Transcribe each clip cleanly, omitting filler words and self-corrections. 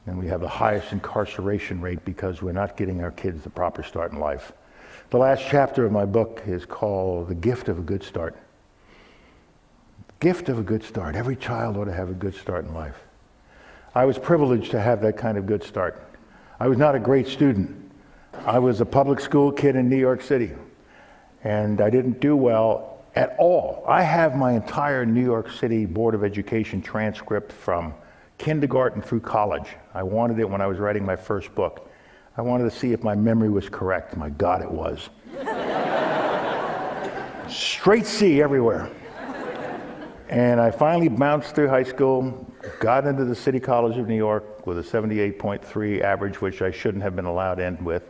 And we have the highest incarceration rate because we're not getting our kids the proper start in life. The last chapter of my book is called The Gift of a Good Start. Gift of a good start. Every child ought to have a good start in life. I was privileged to have that kind of good start. I was not a great student. I was a public school kid in New York City, and I didn't do well at all. I have my entire New York City Board of Education transcript from kindergarten through college. I wanted it when I was writing my first book. I wanted to see if my memory was correct. My God, it was. Straight C everywhere. And I finally bounced through high school, got into the City College of New York with a 78.3 average, which I shouldn't have been allowed in with.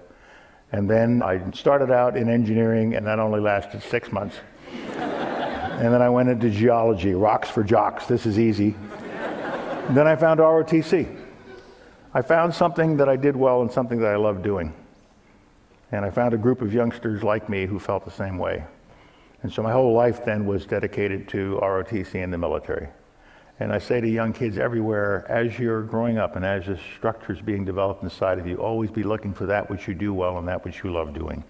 And then I started out in engineering, and that only lasted 6 months. And then I went into geology, rocks for jocks, this is easy. And then I found ROTC. I found something that I did well and something that I loved doing. And I found a group of youngsters like me who felt the same way. And so my whole life then was dedicated to ROTC and the military. And I say to young kids everywhere, as you're growing up and as the structure's being developed inside of you, always be looking for that which you do well and that which you love doing.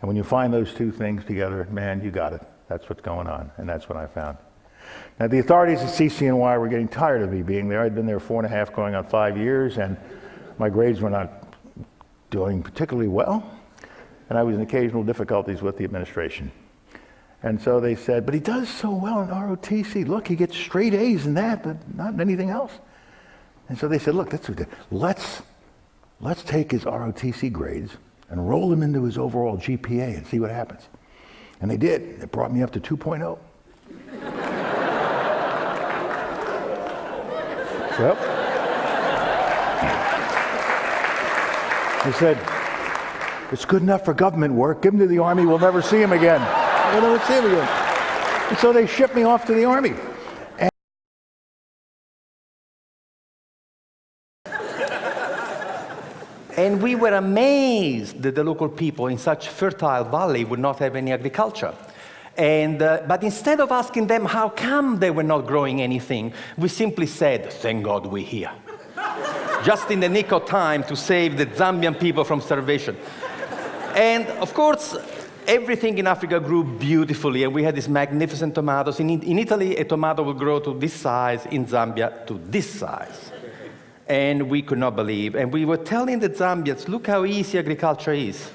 And when you find those two things together, man, you got it. That's what's going on, and that's what I found. Now, the authorities at CCNY were getting tired of me being there. I'd been there 4.5, going on 5 years, and my grades were not doing particularly well, and I was in occasional difficulties with the administration. And so they said, but he does so well in ROTC. Look, he gets straight A's in that, but not in anything else. And so they said, look, let's take his ROTC grades and roll them into his overall GPA and see what happens. And they did. It brought me up to 2.0. Yep. They said, it's good enough for government work. Give him to the Army. We'll never see him again. We'll never see him again. And so they shipped me off to the Army. And we were amazed that the local people in such fertile valley would not have any agriculture. But instead of asking them how come they were not growing anything, we simply said, thank God we're here. Just in the nick of time to save the Zambian people from starvation. And of course, everything in Africa grew beautifully, and we had these magnificent tomatoes. In Italy, a tomato would grow to this size, in Zambia, to this size. And we could not believe. And we were telling the Zambians, look how easy agriculture is.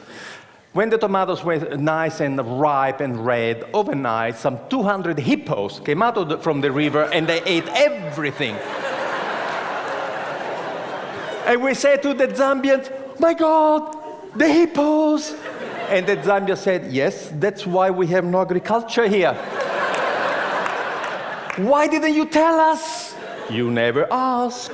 When the tomatoes were nice and ripe and red, overnight, some 200 hippos came out from the river, and they ate everything. And we said to the Zambians, my God, the hippos! And the Zambia said, yes, that's why we have no agriculture here. Why didn't you tell us? You never asked.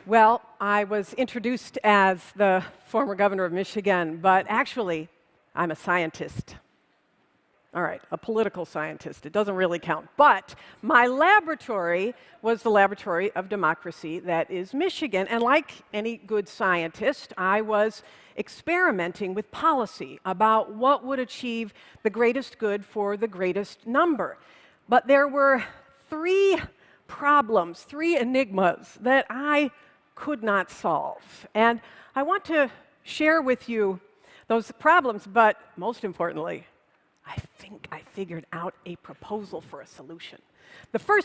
Well, I was introduced as the former governor of Michigan, but actually, I'm a scientist. All right, a political scientist. It doesn't really count. But my laboratory was the laboratory of democracy that is Michigan. And like any good scientist, I was experimenting with policy about what would achieve the greatest good for the greatest number. But there were three problems, three enigmas that I could not solve. And I want to share with you those problems, but most importantly, I think I figured out a proposal for a solution. The first